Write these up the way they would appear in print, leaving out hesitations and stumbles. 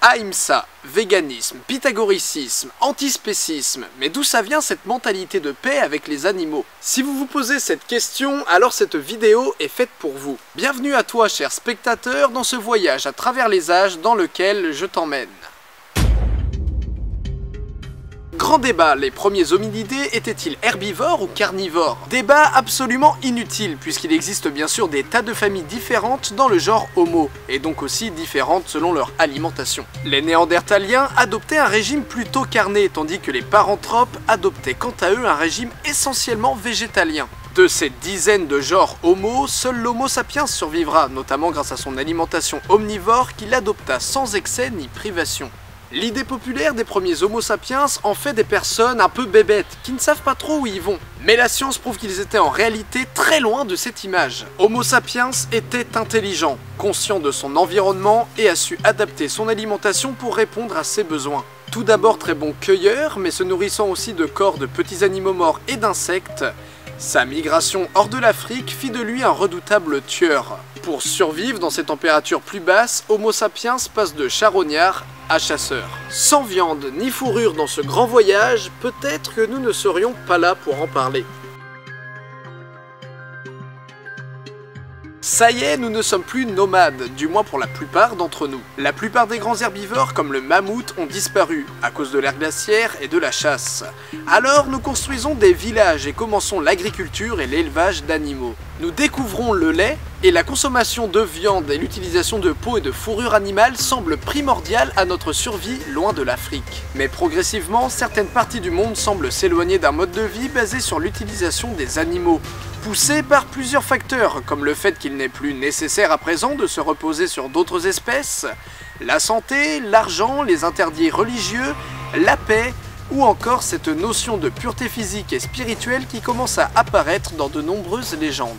Ahimsa, véganisme, pythagoricisme, antispécisme, mais d'où ça vient cette mentalité de paix avec les animaux? Si vous vous posez cette question, alors cette vidéo est faite pour vous. Bienvenue à toi, cher spectateur, dans ce voyage à travers les âges dans lequel je t'emmène. Grand débat, les premiers hominidés étaient-ils herbivores ou carnivores? Débat absolument inutile, puisqu'il existe bien sûr des tas de familles différentes dans le genre Homo, et donc aussi différentes selon leur alimentation. Les Néandertaliens adoptaient un régime plutôt carné, tandis que les Paranthropes adoptaient quant à eux un régime essentiellement végétalien. De ces dizaines de genres Homo, seul l'Homo sapiens survivra, notamment grâce à son alimentation omnivore qu'il adopta sans excès ni privation. L'idée populaire des premiers Homo sapiens en fait des personnes un peu bébêtes, qui ne savent pas trop où ils vont. Mais la science prouve qu'ils étaient en réalité très loin de cette image. Homo sapiens était intelligent, conscient de son environnement et a su adapter son alimentation pour répondre à ses besoins. Tout d'abord très bon cueilleur, mais se nourrissant aussi de corps de petits animaux morts et d'insectes, sa migration hors de l'Afrique fit de lui un redoutable tueur. Pour survivre dans ces températures plus basses, Homo sapiens passe de charognard à chasseur. Sans viande ni fourrure dans ce grand voyage, peut-être que nous ne serions pas là pour en parler. Ça y est, nous ne sommes plus nomades, du moins pour la plupart d'entre nous. La plupart des grands herbivores comme le mammouth ont disparu, à cause de l'ère glaciaire et de la chasse. Alors nous construisons des villages et commençons l'agriculture et l'élevage d'animaux. Nous découvrons le lait, et la consommation de viande et l'utilisation de peau et de fourrure animale semblent primordiales à notre survie loin de l'Afrique. Mais progressivement, certaines parties du monde semblent s'éloigner d'un mode de vie basé sur l'utilisation des animaux, poussé par plusieurs facteurs, comme le fait qu'il n'est plus nécessaire à présent de se reposer sur d'autres espèces, la santé, l'argent, les interdits religieux, la paix, ou encore cette notion de pureté physique et spirituelle qui commence à apparaître dans de nombreuses légendes.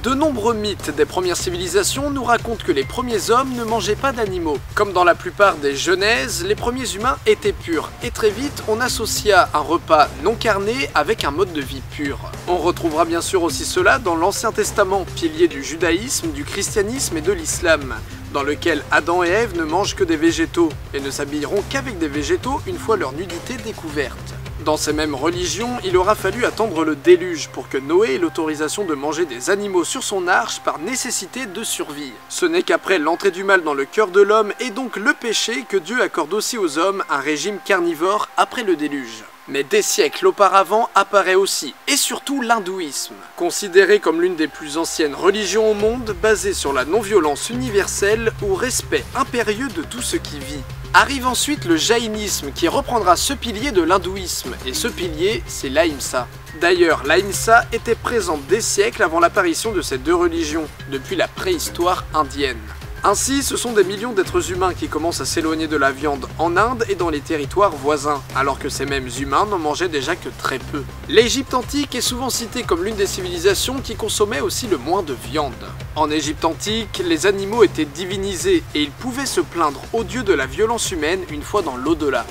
De nombreux mythes des premières civilisations nous racontent que les premiers hommes ne mangeaient pas d'animaux. Comme dans la plupart des genèses, les premiers humains étaient purs, et très vite on associa un repas non carné avec un mode de vie pur. On retrouvera bien sûr aussi cela dans l'Ancien Testament, pilier du judaïsme, du christianisme et de l'islam, dans lequel Adam et Ève ne mangent que des végétaux, et ne s'habilleront qu'avec des végétaux une fois leur nudité découverte. Dans ces mêmes religions, il aura fallu attendre le déluge pour que Noé ait l'autorisation de manger des animaux sur son arche par nécessité de survie. Ce n'est qu'après l'entrée du mal dans le cœur de l'homme et donc le péché que Dieu accorde aussi aux hommes un régime carnivore après le déluge. Mais des siècles auparavant apparaît aussi, et surtout l'hindouisme, considéré comme l'une des plus anciennes religions au monde, basée sur la non-violence universelle ou respect impérieux de tout ce qui vit. Arrive ensuite le jaïnisme qui reprendra ce pilier de l'hindouisme, et ce pilier c'est l'ahimsa. D'ailleurs, l'ahimsa était présente des siècles avant l'apparition de ces deux religions, depuis la préhistoire indienne. Ainsi, ce sont des millions d'êtres humains qui commencent à s'éloigner de la viande en Inde et dans les territoires voisins, alors que ces mêmes humains n'en mangeaient déjà que très peu. L'Égypte antique est souvent citée comme l'une des civilisations qui consommait aussi le moins de viande. En Égypte antique, les animaux étaient divinisés et ils pouvaient se plaindre aux dieux de la violence humaine une fois dans l'au-delà.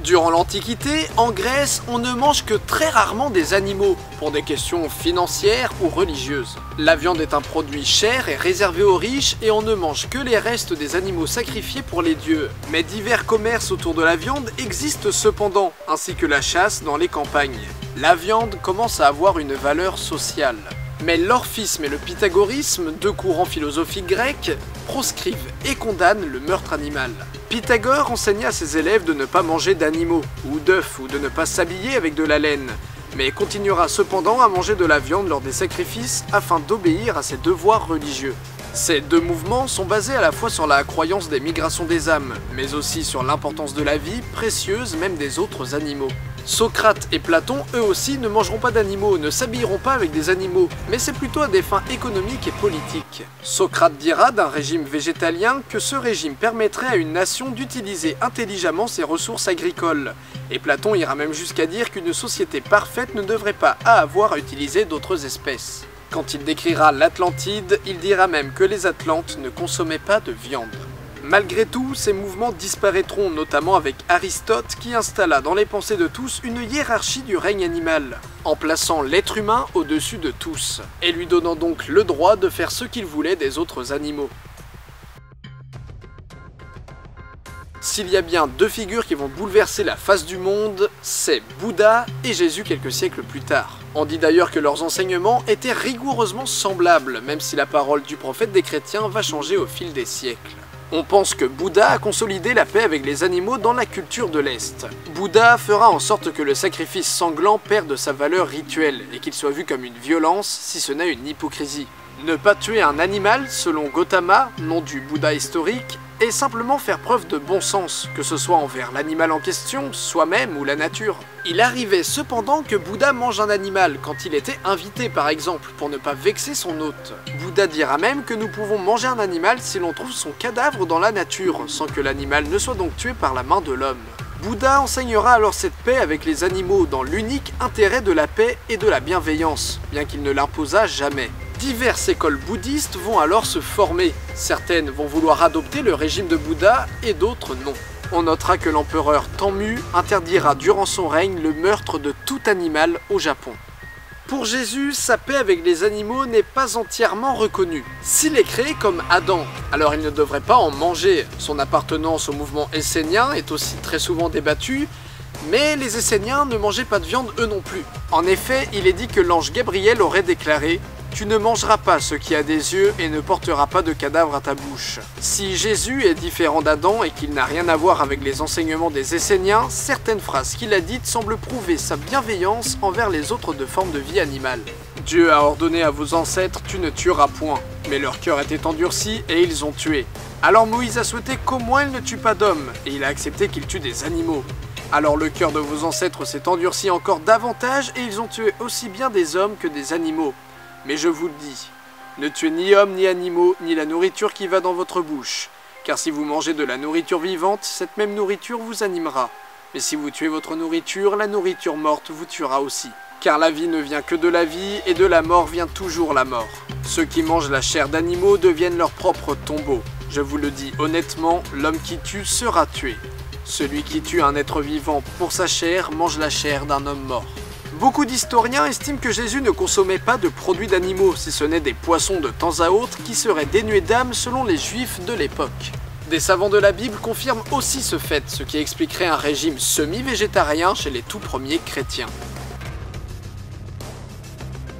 Durant l'Antiquité, en Grèce, on ne mange que très rarement des animaux, pour des questions financières ou religieuses. La viande est un produit cher et réservé aux riches, et on ne mange que les restes des animaux sacrifiés pour les dieux. Mais divers commerces autour de la viande existent cependant, ainsi que la chasse dans les campagnes. La viande commence à avoir une valeur sociale. Mais l'orphisme et le pythagorisme, deux courants philosophiques grecs, proscrivent et condamnent le meurtre animal. Pythagore enseigna à ses élèves de ne pas manger d'animaux, ou d'œufs, ou de ne pas s'habiller avec de la laine, mais continuera cependant à manger de la viande lors des sacrifices afin d'obéir à ses devoirs religieux. Ces deux mouvements sont basés à la fois sur la croyance des migrations des âmes, mais aussi sur l'importance de la vie, précieuse même des autres animaux. Socrate et Platon, eux aussi, ne mangeront pas d'animaux, ne s'habilleront pas avec des animaux, mais c'est plutôt à des fins économiques et politiques. Socrate dira d'un régime végétalien que ce régime permettrait à une nation d'utiliser intelligemment ses ressources agricoles. Et Platon ira même jusqu'à dire qu'une société parfaite ne devrait pas avoir à utiliser d'autres espèces. Quand il décrira l'Atlantide, il dira même que les Atlantes ne consommaient pas de viande. Malgré tout, ces mouvements disparaîtront, notamment avec Aristote qui installa dans les pensées de tous une hiérarchie du règne animal, en plaçant l'être humain au-dessus de tous, et lui donnant donc le droit de faire ce qu'il voulait des autres animaux. S'il y a bien deux figures qui vont bouleverser la face du monde, c'est Bouddha et Jésus quelques siècles plus tard. On dit d'ailleurs que leurs enseignements étaient rigoureusement semblables, même si la parole du prophète des chrétiens va changer au fil des siècles. On pense que Bouddha a consolidé la paix avec les animaux dans la culture de l'Est. Bouddha fera en sorte que le sacrifice sanglant perde sa valeur rituelle et qu'il soit vu comme une violence, si ce n'est une hypocrisie. Ne pas tuer un animal, selon Gautama, nom du Bouddha historique, et simplement faire preuve de bon sens, que ce soit envers l'animal en question, soi-même ou la nature. Il arrivait cependant que Bouddha mange un animal quand il était invité par exemple, pour ne pas vexer son hôte. Bouddha dira même que nous pouvons manger un animal si l'on trouve son cadavre dans la nature, sans que l'animal ne soit donc tué par la main de l'homme. Bouddha enseignera alors cette paix avec les animaux dans l'unique intérêt de la paix et de la bienveillance, bien qu'il ne l'imposa jamais. Diverses écoles bouddhistes vont alors se former. Certaines vont vouloir adopter le régime de Bouddha et d'autres non. On notera que l'empereur Tenmu interdira durant son règne le meurtre de tout animal au Japon. Pour Jésus, sa paix avec les animaux n'est pas entièrement reconnue. S'il est créé comme Adam, alors il ne devrait pas en manger. Son appartenance au mouvement essénien est aussi très souvent débattue, mais les Esséniens ne mangeaient pas de viande eux non plus. En effet, il est dit que l'ange Gabriel aurait déclaré « Tu ne mangeras pas ce qui a des yeux et ne porteras pas de cadavre à ta bouche ». Si Jésus est différent d'Adam et qu'il n'a rien à voir avec les enseignements des Esséniens, certaines phrases qu'il a dites semblent prouver sa bienveillance envers les autres de formes de vie animale. Dieu a ordonné à vos ancêtres « Tu ne tueras point », mais leur cœur était endurci et ils ont tué. Alors Moïse a souhaité qu'au moins il ne tue pas d'hommes, et il a accepté qu'il tue des animaux. Alors le cœur de vos ancêtres s'est endurci encore davantage et ils ont tué aussi bien des hommes que des animaux. Mais je vous le dis, ne tuez ni hommes ni animaux, ni la nourriture qui va dans votre bouche. Car si vous mangez de la nourriture vivante, cette même nourriture vous animera. Mais si vous tuez votre nourriture, la nourriture morte vous tuera aussi. Car la vie ne vient que de la vie, et de la mort vient toujours la mort. Ceux qui mangent la chair d'animaux deviennent leur propre tombeau. Je vous le dis honnêtement, l'homme qui tue sera tué. Celui qui tue un être vivant pour sa chair mange la chair d'un homme mort. Beaucoup d'historiens estiment que Jésus ne consommait pas de produits d'animaux, si ce n'est des poissons de temps à autre qui seraient dénués d'âme selon les juifs de l'époque. Des savants de la Bible confirment aussi ce fait, ce qui expliquerait un régime semi-végétarien chez les tout premiers chrétiens.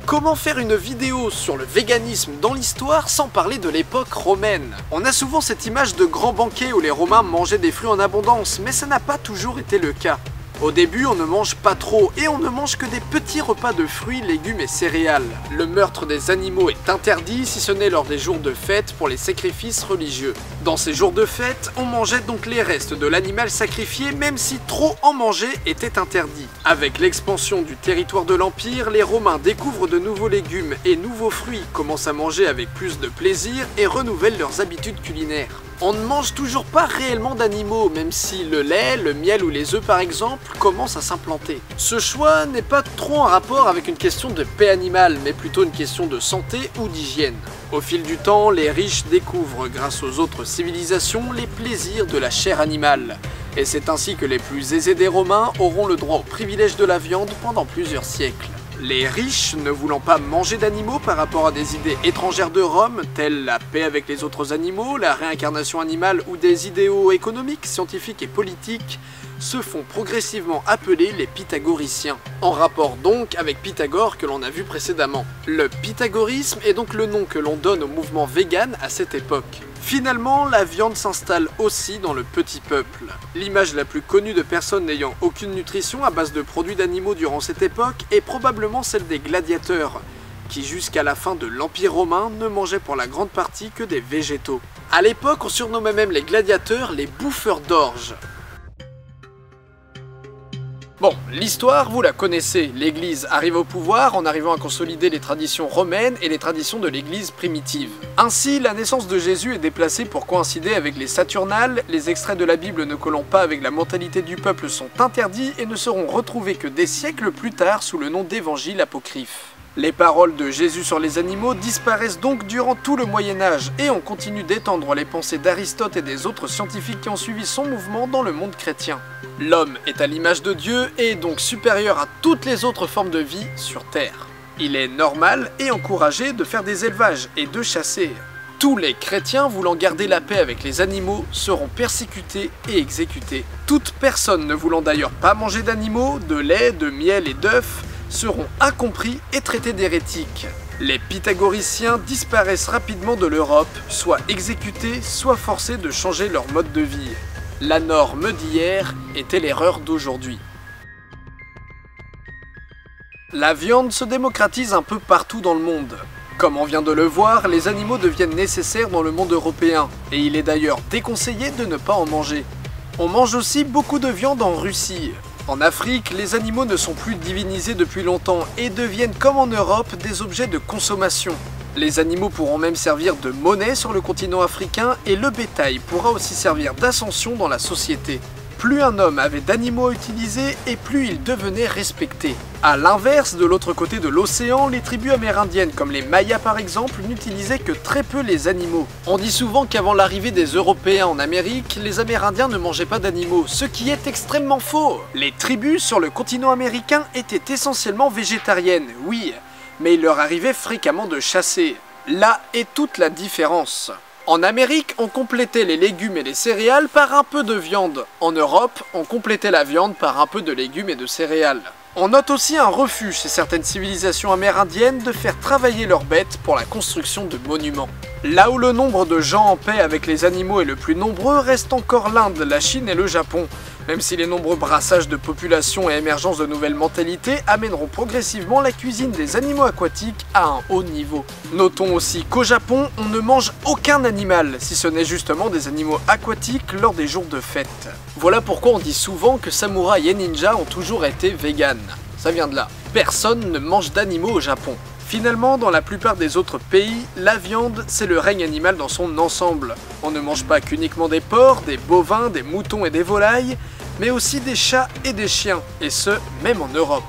Comment faire une vidéo sur le véganisme dans l'histoire sans parler de l'époque romaine? On a souvent cette image de grands banquets où les Romains mangeaient des fruits en abondance, mais ça n'a pas toujours été le cas. Au début, on ne mange pas trop et on ne mange que des petits repas de fruits, légumes et céréales. Le meurtre des animaux est interdit si ce n'est lors des jours de fête pour les sacrifices religieux. Dans ces jours de fête, on mangeait donc les restes de l'animal sacrifié même si trop en manger était interdit. Avec l'expansion du territoire de l'Empire, les Romains découvrent de nouveaux légumes et nouveaux fruits, commencent à manger avec plus de plaisir et renouvellent leurs habitudes culinaires. On ne mange toujours pas réellement d'animaux, même si le lait, le miel ou les œufs par exemple commencent à s'implanter. Ce choix n'est pas trop en rapport avec une question de paix animale, mais plutôt une question de santé ou d'hygiène. Au fil du temps, les riches découvrent, grâce aux autres civilisations, les plaisirs de la chair animale. Et c'est ainsi que les plus aisés des Romains auront le droit au privilège de la viande pendant plusieurs siècles. Les riches, ne voulant pas manger d'animaux par rapport à des idées étrangères de Rome, telles la paix avec les autres animaux, la réincarnation animale ou des idéaux économiques, scientifiques et politiques, se font progressivement appeler les pythagoriciens, en rapport donc avec Pythagore que l'on a vu précédemment. Le pythagorisme est donc le nom que l'on donne au mouvement vegan à cette époque. Finalement, la viande s'installe aussi dans le petit peuple. L'image la plus connue de personnes n'ayant aucune nutrition à base de produits d'animaux durant cette époque est probablement celle des gladiateurs, qui jusqu'à la fin de l'Empire romain ne mangeaient pour la grande partie que des végétaux. À l'époque, on surnommait même les gladiateurs les bouffeurs d'orge. Bon, l'histoire, vous la connaissez. L'Église arrive au pouvoir en arrivant à consolider les traditions romaines et les traditions de l'Église primitive. Ainsi, la naissance de Jésus est déplacée pour coïncider avec les Saturnales, les extraits de la Bible ne collant pas avec la mentalité du peuple sont interdits et ne seront retrouvés que des siècles plus tard sous le nom d'évangiles apocryphes. Les paroles de Jésus sur les animaux disparaissent donc durant tout le Moyen-Âge et on continue d'étendre les pensées d'Aristote et des autres scientifiques qui ont suivi son mouvement dans le monde chrétien. L'homme est à l'image de Dieu et est donc supérieur à toutes les autres formes de vie sur Terre. Il est normal et encouragé de faire des élevages et de chasser. Tous les chrétiens voulant garder la paix avec les animaux seront persécutés et exécutés. Toute personne ne voulant d'ailleurs pas manger d'animaux, de lait, de miel et d'œufs seront incompris et traités d'hérétiques. Les pythagoriciens disparaissent rapidement de l'Europe, soit exécutés, soit forcés de changer leur mode de vie. La norme d'hier était l'erreur d'aujourd'hui. La viande se démocratise un peu partout dans le monde. Comme on vient de le voir, les animaux deviennent nécessaires dans le monde européen, et il est d'ailleurs déconseillé de ne pas en manger. On mange aussi beaucoup de viande en Russie. En Afrique, les animaux ne sont plus divinisés depuis longtemps et deviennent comme en Europe des objets de consommation. Les animaux pourront même servir de monnaie sur le continent africain et le bétail pourra aussi servir d'ascension dans la société. Plus un homme avait d'animaux à utiliser et plus il devenait respecté. A l'inverse, de l'autre côté de l'océan, les tribus amérindiennes comme les Mayas par exemple n'utilisaient que très peu les animaux. On dit souvent qu'avant l'arrivée des Européens en Amérique, les Amérindiens ne mangeaient pas d'animaux, ce qui est extrêmement faux. Les tribus sur le continent américain étaient essentiellement végétariennes, oui, mais il leur arrivait fréquemment de chasser. Là est toute la différence. En Amérique, on complétait les légumes et les céréales par un peu de viande. En Europe, on complétait la viande par un peu de légumes et de céréales. On note aussi un refus chez certaines civilisations amérindiennes de faire travailler leurs bêtes pour la construction de monuments. Là où le nombre de gens en paix avec les animaux est le plus nombreux reste encore l'Inde, la Chine et le Japon. Même si les nombreux brassages de population et émergence de nouvelles mentalités amèneront progressivement la cuisine des animaux aquatiques à un haut niveau. Notons aussi qu'au Japon, on ne mange aucun animal, si ce n'est justement des animaux aquatiques lors des jours de fête. Voilà pourquoi on dit souvent que samouraïs et ninjas ont toujours été véganes. Ça vient de là. Personne ne mange d'animaux au Japon. Finalement, dans la plupart des autres pays, la viande, c'est le règne animal dans son ensemble. On ne mange pas qu'uniquement des porcs, des bovins, des moutons et des volailles, mais aussi des chats et des chiens, et ce, même en Europe.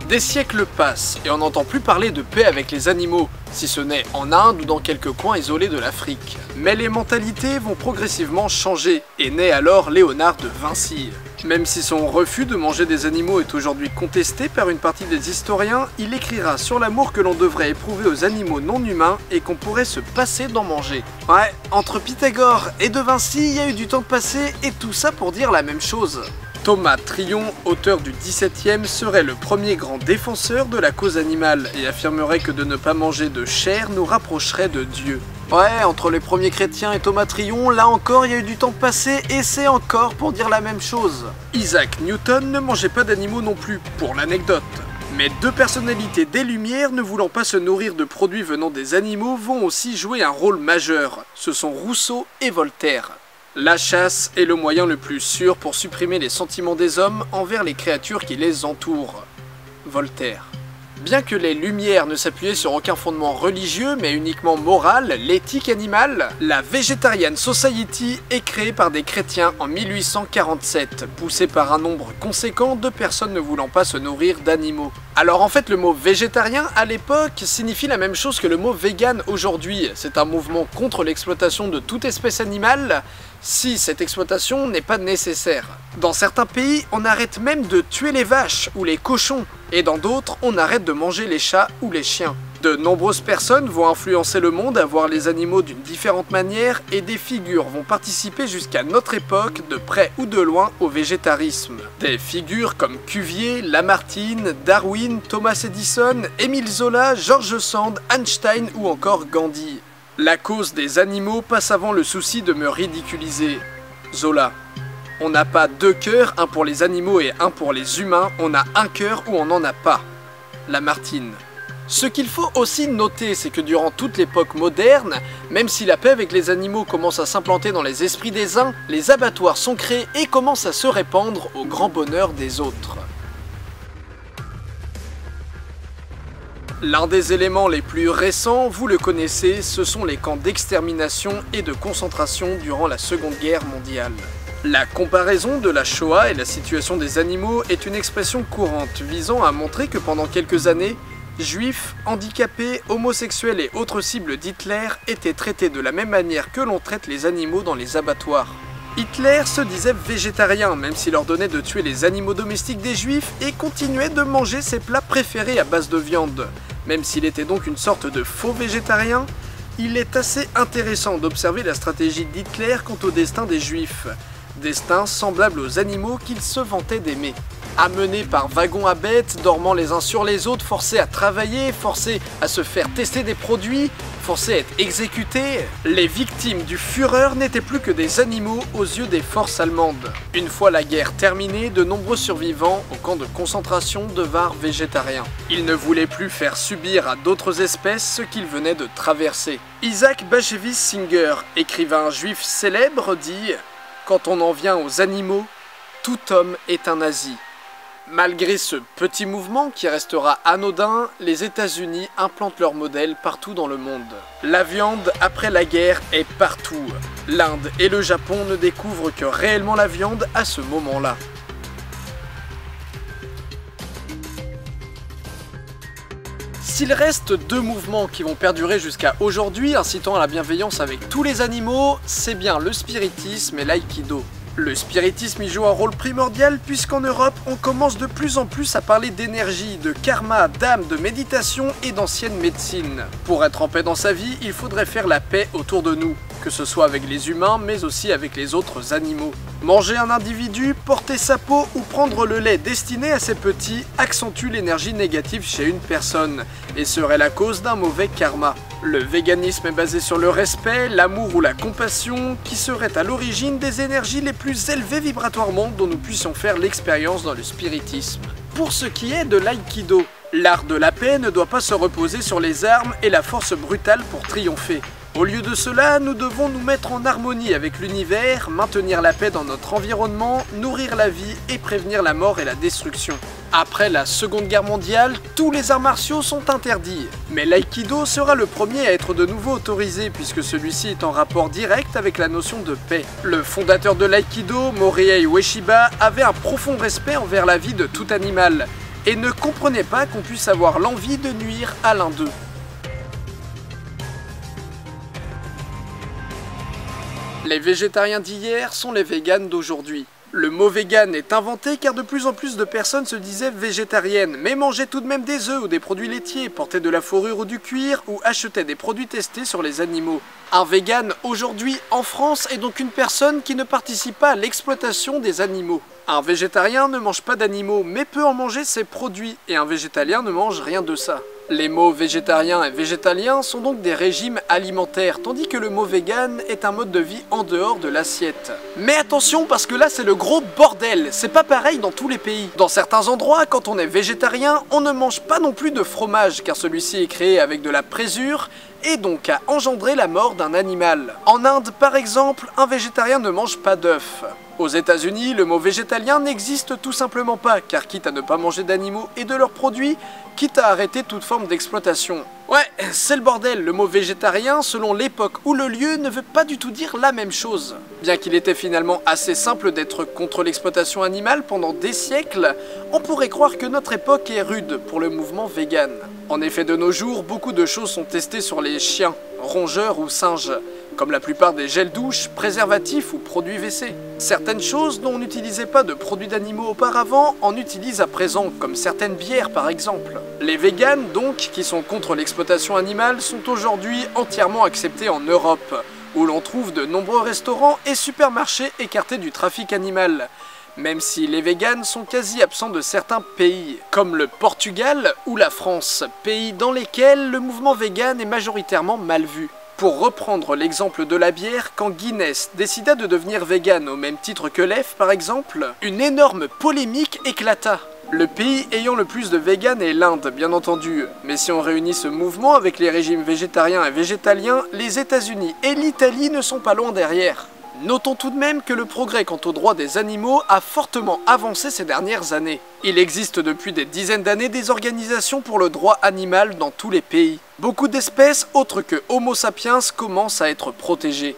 Des siècles passent, et on n'entend plus parler de paix avec les animaux, si ce n'est en Inde ou dans quelques coins isolés de l'Afrique. Mais les mentalités vont progressivement changer, et naît alors Léonard de Vinci. Même si son refus de manger des animaux est aujourd'hui contesté par une partie des historiens, il écrira sur l'amour que l'on devrait éprouver aux animaux non humains et qu'on pourrait se passer d'en manger. Ouais, entre Pythagore et de Vinci, il y a eu du temps de passer et tout ça pour dire la même chose. Thomas Tryon, auteur du XVIIe, serait le premier grand défenseur de la cause animale et affirmerait que de ne pas manger de chair nous rapprocherait de Dieu. Ouais, entre les premiers chrétiens et Thomas Tryon, là encore il y a eu du temps passé et c'est encore pour dire la même chose. Isaac Newton ne mangeait pas d'animaux non plus, pour l'anecdote. Mais deux personnalités des Lumières ne voulant pas se nourrir de produits venant des animaux vont aussi jouer un rôle majeur. Ce sont Rousseau et Voltaire. La chasse est le moyen le plus sûr pour supprimer les sentiments des hommes envers les créatures qui les entourent. Voltaire. Bien que les Lumières ne s'appuyaient sur aucun fondement religieux mais uniquement moral, l'éthique animale, la Vegetarian Society est créée par des chrétiens en 1847, poussée par un nombre conséquent de personnes ne voulant pas se nourrir d'animaux. Alors en fait le mot végétarien à l'époque signifie la même chose que le mot vegan aujourd'hui, c'est un mouvement contre l'exploitation de toute espèce animale si cette exploitation n'est pas nécessaire. Dans certains pays, on arrête même de tuer les vaches ou les cochons, et dans d'autres, on arrête de manger les chats ou les chiens. De nombreuses personnes vont influencer le monde à voir les animaux d'une différente manière et des figures vont participer jusqu'à notre époque, de près ou de loin, au végétarisme. Des figures comme Cuvier, Lamartine, Darwin, Thomas Edison, Émile Zola, George Sand, Einstein ou encore Gandhi. La cause des animaux passe avant le souci de me ridiculiser. Zola. On n'a pas deux cœurs, un pour les animaux et un pour les humains, on a un cœur ou on n'en a pas. Lamartine. Ce qu'il faut aussi noter, c'est que durant toute l'époque moderne, même si la paix avec les animaux commence à s'implanter dans les esprits des uns, les abattoirs sont créés et commencent à se répandre au grand bonheur des autres. L'un des éléments les plus récents, vous le connaissez, ce sont les camps d'extermination et de concentration durant la Seconde Guerre mondiale. La comparaison de la Shoah et la situation des animaux est une expression courante visant à montrer que pendant quelques années, juifs, handicapés, homosexuels et autres cibles d'Hitler étaient traités de la même manière que l'on traite les animaux dans les abattoirs. Hitler se disait végétarien, même s'il ordonnait de tuer les animaux domestiques des juifs et continuait de manger ses plats préférés à base de viande. Même s'il était donc une sorte de faux végétarien, il est assez intéressant d'observer la stratégie d'Hitler quant au destin des juifs. Destin semblable aux animaux qu'il se vantait d'aimer. Amenés par wagons à bêtes, dormant les uns sur les autres, forcés à travailler, forcés à se faire tester des produits, forcés à être exécutés, les victimes du Führer n'étaient plus que des animaux aux yeux des forces allemandes. Une fois la guerre terminée, de nombreux survivants au camp de concentration devinrent végétariens. Ils ne voulaient plus faire subir à d'autres espèces ce qu'ils venaient de traverser. Isaac Bashevis Singer, écrivain juif célèbre, dit « Quand on en vient aux animaux, tout homme est un nazi ». Malgré ce petit mouvement qui restera anodin, les États-Unis implantent leur modèle partout dans le monde. La viande après la guerre est partout. L'Inde et le Japon ne découvrent que réellement la viande à ce moment-là. S'il reste deux mouvements qui vont perdurer jusqu'à aujourd'hui, incitant à la bienveillance avec tous les animaux, c'est bien le spiritisme et l'aïkido. Le spiritisme y joue un rôle primordial puisqu'en Europe, on commence de plus en plus à parler d'énergie, de karma, d'âme, de méditation et d'ancienne médecine. Pour être en paix dans sa vie, il faudrait faire la paix autour de nous, que ce soit avec les humains mais aussi avec les autres animaux. Manger un individu, porter sa peau ou prendre le lait destiné à ses petits accentue l'énergie négative chez une personne et serait la cause d'un mauvais karma. Le véganisme est basé sur le respect, l'amour ou la compassion qui serait à l'origine des énergies les plus élevées vibratoirement dont nous puissions faire l'expérience dans le spiritisme. Pour ce qui est de l'aïkido, l'art de la paix ne doit pas se reposer sur les armes et la force brutale pour triompher. Au lieu de cela, nous devons nous mettre en harmonie avec l'univers, maintenir la paix dans notre environnement, nourrir la vie et prévenir la mort et la destruction. Après la Seconde Guerre mondiale, tous les arts martiaux sont interdits, mais l'aïkido sera le premier à être de nouveau autorisé puisque celui-ci est en rapport direct avec la notion de paix. Le fondateur de l'aïkido, Morihei Ueshiba, avait un profond respect envers la vie de tout animal et ne comprenait pas qu'on puisse avoir l'envie de nuire à l'un d'eux. Les végétariens d'hier sont les véganes d'aujourd'hui. Le mot vegan est inventé car de plus en plus de personnes se disaient végétariennes, mais mangeaient tout de même des œufs ou des produits laitiers, portaient de la fourrure ou du cuir ou achetaient des produits testés sur les animaux. Un vegan aujourd'hui en France est donc une personne qui ne participe pas à l'exploitation des animaux. Un végétarien ne mange pas d'animaux mais peut en manger ses produits et un végétalien ne mange rien de ça. Les mots végétarien et végétalien sont donc des régimes alimentaires, tandis que le mot vegan est un mode de vie en dehors de l'assiette. Mais attention parce que là c'est le gros bordel, c'est pas pareil dans tous les pays. Dans certains endroits, quand on est végétarien, on ne mange pas non plus de fromage car celui-ci est créé avec de la présure et donc a engendré la mort d'un animal. En Inde par exemple, un végétarien ne mange pas d'œufs. Aux États-Unis, le mot végétalien n'existe tout simplement pas, car quitte à ne pas manger d'animaux et de leurs produits, quitte à arrêter toute forme d'exploitation. Ouais, c'est le bordel, le mot végétarien, selon l'époque ou le lieu, ne veut pas du tout dire la même chose. Bien qu'il était finalement assez simple d'être contre l'exploitation animale pendant des siècles, on pourrait croire que notre époque est rude pour le mouvement vegan. En effet, de nos jours, beaucoup de choses sont testées sur les chiens, rongeurs ou singes, comme la plupart des gels douche, préservatifs ou produits WC. Certaines choses dont on n'utilisait pas de produits d'animaux auparavant en utilisent à présent, comme certaines bières par exemple. Les véganes donc, qui sont contre l'exploitation animale, sont aujourd'hui entièrement acceptés en Europe, où l'on trouve de nombreux restaurants et supermarchés écartés du trafic animal. Même si les véganes sont quasi absents de certains pays, comme le Portugal ou la France, pays dans lesquels le mouvement vegan est majoritairement mal vu. Pour reprendre l'exemple de la bière, quand Guinness décida de devenir vegan au même titre que l'EF par exemple, une énorme polémique éclata. Le pays ayant le plus de véganes est l'Inde, bien entendu, mais si on réunit ce mouvement avec les régimes végétariens et végétaliens, les États-Unis et l'Italie ne sont pas loin derrière. Notons tout de même que le progrès quant aux droits des animaux a fortement avancé ces dernières années. Il existe depuis des dizaines d'années des organisations pour le droit animal dans tous les pays. Beaucoup d'espèces autres que Homo sapiens commencent à être protégées.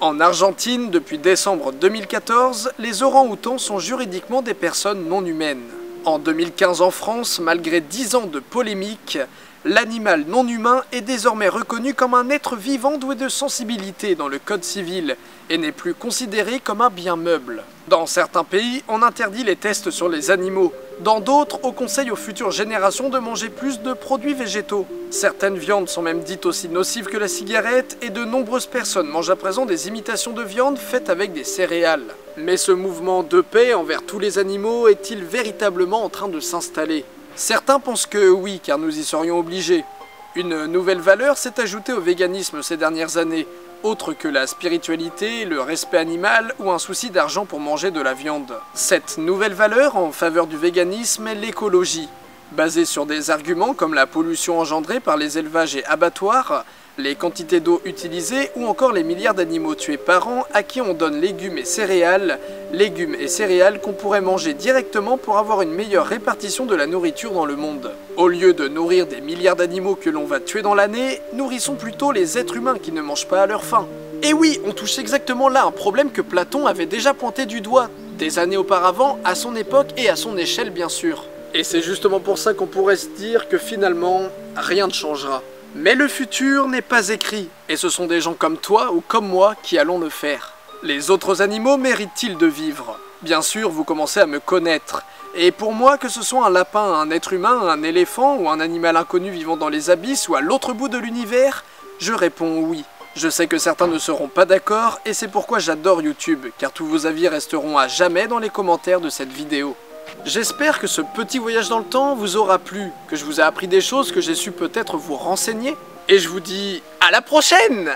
En Argentine, depuis décembre 2014, les orang-outans sont juridiquement des personnes non humaines. En 2015 en France, malgré 10 ans de polémique, l'animal non humain est désormais reconnu comme un être vivant doué de sensibilité dans le code civil et n'est plus considéré comme un bien meuble. Dans certains pays, on interdit les tests sur les animaux. Dans d'autres, on conseille aux futures générations de manger plus de produits végétaux. Certaines viandes sont même dites aussi nocives que la cigarette et de nombreuses personnes mangent à présent des imitations de viande faites avec des céréales. Mais ce mouvement de paix envers tous les animaux est-il véritablement en train de s'installer ? Certains pensent que oui, car nous y serions obligés. Une nouvelle valeur s'est ajoutée au véganisme ces dernières années, autre que la spiritualité, le respect animal ou un souci d'argent pour manger de la viande. Cette nouvelle valeur en faveur du véganisme est l'écologie. Basée sur des arguments comme la pollution engendrée par les élevages et abattoirs, les quantités d'eau utilisées ou encore les milliards d'animaux tués par an à qui on donne légumes et céréales qu'on pourrait manger directement pour avoir une meilleure répartition de la nourriture dans le monde. Au lieu de nourrir des milliards d'animaux que l'on va tuer dans l'année, nourrissons plutôt les êtres humains qui ne mangent pas à leur faim. Et oui, on touche exactement là un problème que Platon avait déjà pointé du doigt, des années auparavant, à son époque et à son échelle bien sûr. Et c'est justement pour ça qu'on pourrait se dire que finalement, rien ne changera. Mais le futur n'est pas écrit, et ce sont des gens comme toi ou comme moi qui allons le faire. Les autres animaux méritent-ils de vivre? Bien sûr, vous commencez à me connaître. Et pour moi, que ce soit un lapin, un être humain, un éléphant ou un animal inconnu vivant dans les abysses ou à l'autre bout de l'univers, je réponds oui. Je sais que certains ne seront pas d'accord, et c'est pourquoi j'adore YouTube, car tous vos avis resteront à jamais dans les commentaires de cette vidéo. J'espère que ce petit voyage dans le temps vous aura plu, que je vous ai appris des choses que j'ai su peut-être vous renseigner. Et je vous dis à la prochaine!